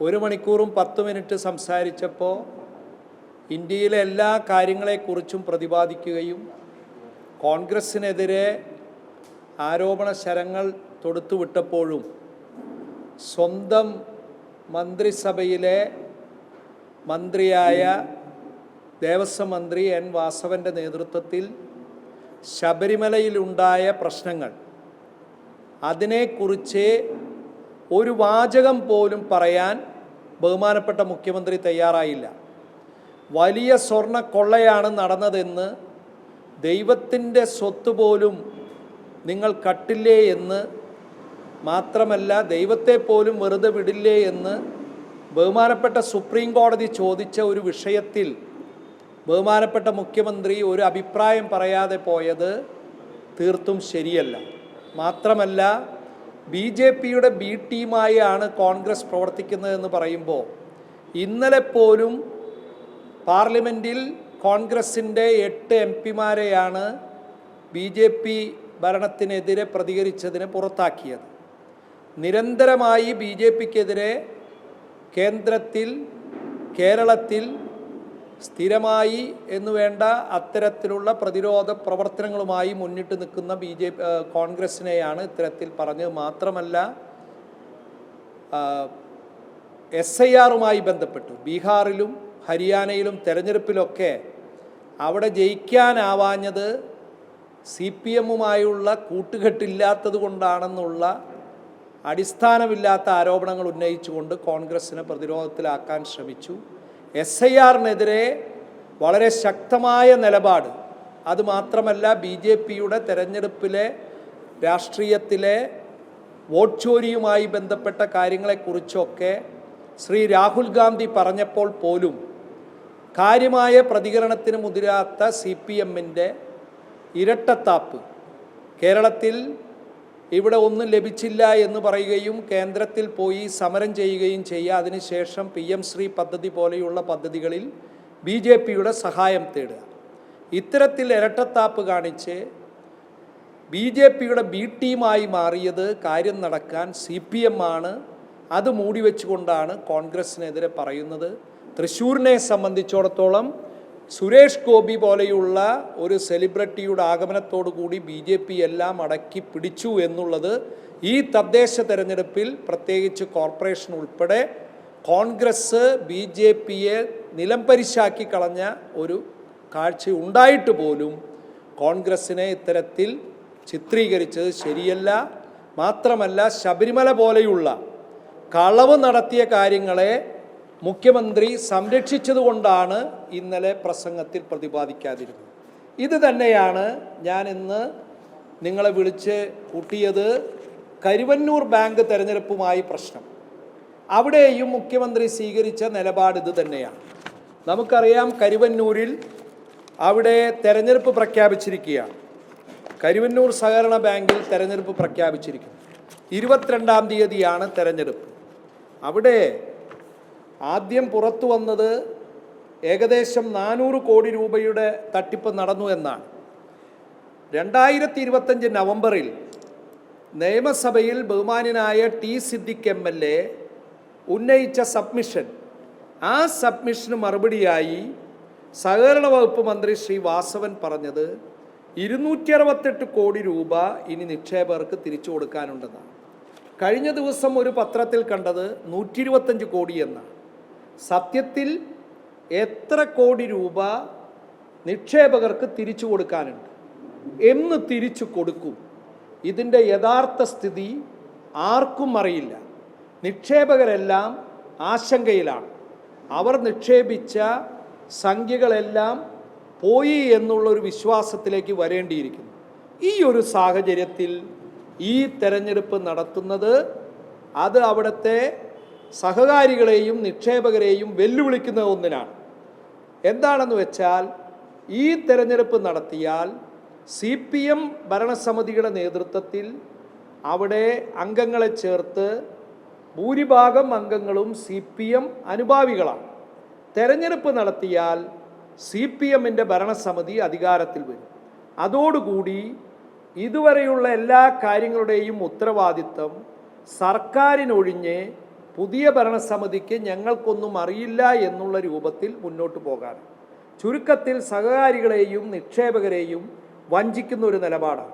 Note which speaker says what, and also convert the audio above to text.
Speaker 1: 1 മണിക്കൂറും 10 മിനിറ്റ് സംസാരിച്ചപ്പോൾ ഇന്ത്യയിലെ എല്ലാ കാര്യങ്ങളെക്കുറിച്ചും പ്രതിപാദിക്കുകയും കോൺഗ്രസ്സിനെതിരെ ആരോപണ ശരങ്ങൾ തൊടുത്തുവിട്ടപ്പോഴും സ്വന്തം മന്ത്രിസഭയിലെ മന്ത്രിയായ ദേവസ്വം മന്ത്രി എൻ വാസവൻ്റെ നേതൃത്വത്തിൽ ശബരിമലയിലുണ്ടായ പ്രശ്നങ്ങൾ അതിനെക്കുറിച്ച് ഒരു വാചകം പോലും പറയാൻ ബഹുമാനപ്പെട്ട മുഖ്യമന്ത്രി തയ്യാറായില്ല. വലിയ സ്വർണ്ണ കൊള്ളയാണ് നടന്നതെന്ന്, ദൈവത്തിൻ്റെ സ്വത്ത് പോലും നിങ്ങൾ കട്ടില്ലേ എന്ന്, മാത്രമല്ല ദൈവത്തെ പോലും വെറുതെ വിടില്ലേ എന്ന് ബഹുമാനപ്പെട്ട സുപ്രീം കോടതി ചോദിച്ച ഒരു വിഷയത്തിൽ ബഹുമാനപ്പെട്ട മുഖ്യമന്ത്രി ഒരു അഭിപ്രായം പറയാതെ പോയത് തീർത്തും ശരിയല്ല. മാത്രമല്ല BJPയുടെ ബി ടീമായാണ് കോൺഗ്രസ് പ്രവർത്തിക്കുന്നതെന്ന് പറയുമ്പോൾ ഇന്നലെ പോലും പാർലമെൻറ്റിൽ കോൺഗ്രസിൻ്റെ 8 MP-മാരെയാണ് BJP ഭരണത്തിനെതിരെ പ്രതികരിച്ചതിന് പുറത്താക്കിയത്. നിരന്തരമായി BJPക്കെതിരെ കേന്ദ്രത്തിൽ കേരളത്തിൽ സ്ഥിരമായി എന്നു വേണ്ട അത്തരത്തിലുള്ള പ്രതിരോധ പ്രവർത്തനങ്ങളുമായി മുന്നിട്ട് നിൽക്കുന്ന കോൺഗ്രസിനെയാണ് ഇത്തരത്തിൽ പറഞ്ഞത്. മാത്രമല്ല SIR-മായി ബന്ധപ്പെട്ടു ബീഹാറിലും ഹരിയാനയിലും തെരഞ്ഞെടുപ്പിലൊക്കെ അവിടെ ജയിക്കാനാവാഞ്ഞത് CPM-ഉമായുള്ള കൂട്ടുകെട്ടില്ലാത്തത് കൊണ്ടാണെന്നുള്ള അടിസ്ഥാനമില്ലാത്ത ആരോപണങ്ങൾ ഉന്നയിച്ചുകൊണ്ട് കോൺഗ്രസിനെ പ്രതിരോധത്തിലാക്കാൻ ശ്രമിച്ചു. SIR-നെതിരെ വളരെ ശക്തമായ നിലപാട്, അതുമാത്രമല്ല BJPയുടെ തെരഞ്ഞെടുപ്പിലെ രാഷ്ട്രീയത്തിലെ വോട്ട് ചോരിയുമായി ബന്ധപ്പെട്ട കാര്യങ്ങളെക്കുറിച്ചൊക്കെ ശ്രീ രാഹുൽ ഗാന്ധി പറഞ്ഞപ്പോൾ പോലും കാര്യമായ പ്രതികരണത്തിന് മുതിരാത്ത CPM-ൻ്റെ ഇരട്ടത്താപ്പ്, കേരളത്തിൽ ഇവിടെ ഒന്നും ലഭിച്ചില്ല എന്ന് പറയുകയും കേന്ദ്രത്തിൽ പോയി സമരം ചെയ്യുകയും ചെയ്യുക, അതിനുശേഷം PM ശ്രീ പദ്ധതി പോലെയുള്ള പദ്ധതികളിൽ BJPയുടെ സഹായം തേടുക, ഇത്തരത്തിൽ ഇരട്ടത്താപ്പ് കാണിച്ച് BJPയുടെ ബി ടീമായി മാറിയത് കാര്യം നടക്കാൻ CPM-ആണ്. അത് മൂടിവെച്ചുകൊണ്ടാണ് കോൺഗ്രസിനെതിരെ പറയുന്നത്. തൃശ്ശൂരിനെ സംബന്ധിച്ചിടത്തോളം സുരേഷ് ഗോപി പോലെയുള്ള ഒരു സെലിബ്രിറ്റിയുടെ ആഗമനത്തോടു കൂടി BJP എല്ലാം അടക്കി പിടിച്ചു എന്നുള്ളത് ഈ തദ്ദേശ തെരഞ്ഞെടുപ്പിൽ പ്രത്യേകിച്ച് കോർപ്പറേഷൻ ഉൾപ്പെടെ കോൺഗ്രസ് BJPയെ നിലംപരിശാക്കി കളഞ്ഞ ഒരു കാഴ്ച ഉണ്ടായിട്ട് പോലും കോൺഗ്രസിനെ ഇത്തരത്തിൽ ചിത്രീകരിച്ചത് ശരിയല്ല. മാത്രമല്ല ശബരിമല പോലെയുള്ള കളവ് നടത്തിയ കാര്യങ്ങളെ മുഖ്യമന്ത്രി സംരക്ഷിച്ചതുകൊണ്ടാണ് ഇന്നലെ പ്രസംഗത്തിൽ പ്രതിപാദിക്കാതിരുന്നത്. ഇത് തന്നെയാണ് ഞാൻ ഇന്ന് നിങ്ങളെ വിളിച്ച് കൂട്ടിയത്. കരുവന്നൂർ ബാങ്ക് തെരഞ്ഞെടുപ്പുമായി പ്രശ്നം, അവിടെയും മുഖ്യമന്ത്രി സ്വീകരിച്ച നിലപാട് ഇത് തന്നെയാണ്. നമുക്കറിയാം, കരുവന്നൂരിൽ അവിടെ തെരഞ്ഞെടുപ്പ് പ്രഖ്യാപിച്ചിരിക്കുകയാണ്. കരുവന്നൂർ സഹകരണ ബാങ്കിൽ തെരഞ്ഞെടുപ്പ് പ്രഖ്യാപിച്ചിരിക്കുന്നു. 22-ാം തീയതിയാണ് തെരഞ്ഞെടുപ്പ്. അവിടെ ആദ്യം പുറത്തു വന്നത് ഏകദേശം 400 കോടി രൂപയുടെ തട്ടിപ്പ് നടന്നു എന്നാണ്. 2025 നവംബറിൽ നിയമസഭയിൽ ബഹുമാന്യനായ T. സിദ്ദിഖ് MLA ഉന്നയിച്ച സബ്മിഷൻ, ആ സബ്മിഷന് മറുപടിയായി സഹകരണ വകുപ്പ് മന്ത്രി ശ്രീ വാസവൻ പറഞ്ഞത് 268 കോടി രൂപ ഇനി നിക്ഷേപകർക്ക് തിരിച്ചു കൊടുക്കാനുണ്ടെന്നാണ്. കഴിഞ്ഞ ദിവസം ഒരു പത്രത്തിൽ കണ്ടത് 125 കോടി എന്നാണ്. സത്യത്തിൽ എത്ര കോടി രൂപ നിക്ഷേപകർക്ക് തിരിച്ചു കൊടുക്കാനുണ്ട്, എന്ന് തിരിച്ചു കൊടുക്കും, ഇതിൻ്റെ യഥാർത്ഥ സ്ഥിതി ആർക്കും അറിയില്ല. നിക്ഷേപകരെല്ലാം ആശങ്കയിലാണ്. അവർ നിക്ഷേപിച്ച സംഖ്യകളെല്ലാം പോയി എന്നുള്ളൊരു വിശ്വാസത്തിലേക്ക് വരേണ്ടിയിരിക്കുന്നു. ഈ ഒരു സാഹചര്യത്തിൽ ഈ തെരഞ്ഞെടുപ്പ് നടത്തുന്നത് അത് അവിടുത്തെ സഹകാരികളെയും നിക്ഷേപകരെയും വെല്ലുവിളിക്കുന്ന ഒന്നിനാണ്. എന്താണെന്ന് വെച്ചാൽ, ഈ തെരഞ്ഞെടുപ്പ് നടത്തിയാൽ CPM ഭരണസമിതിയുടെ നേതൃത്വത്തിൽ അവിടെ അംഗങ്ങളെ ചേർത്ത് ഭൂരിഭാഗം അംഗങ്ങളും CPM അനുഭാവികളാണ്. തെരഞ്ഞെടുപ്പ് നടത്തിയാൽ CPM-ൻ്റെ ഭരണസമിതി അധികാരത്തിൽ വരും. അതോടുകൂടി ഇതുവരെയുള്ള എല്ലാ കാര്യങ്ങളുടെയും ഉത്തരവാദിത്തം സർക്കാരിനൊഴിഞ്ഞ് പുതിയ ഭരണസമിതിക്ക് ഞങ്ങൾക്കൊന്നും അറിയില്ല എന്നുള്ള രൂപത്തിൽ മുന്നോട്ട് പോകാൻ, ചുരുക്കത്തിൽ സഹകാരികളെയും നിക്ഷേപകരെയും വഞ്ചിക്കുന്ന ഒരു നിലപാടാണ്.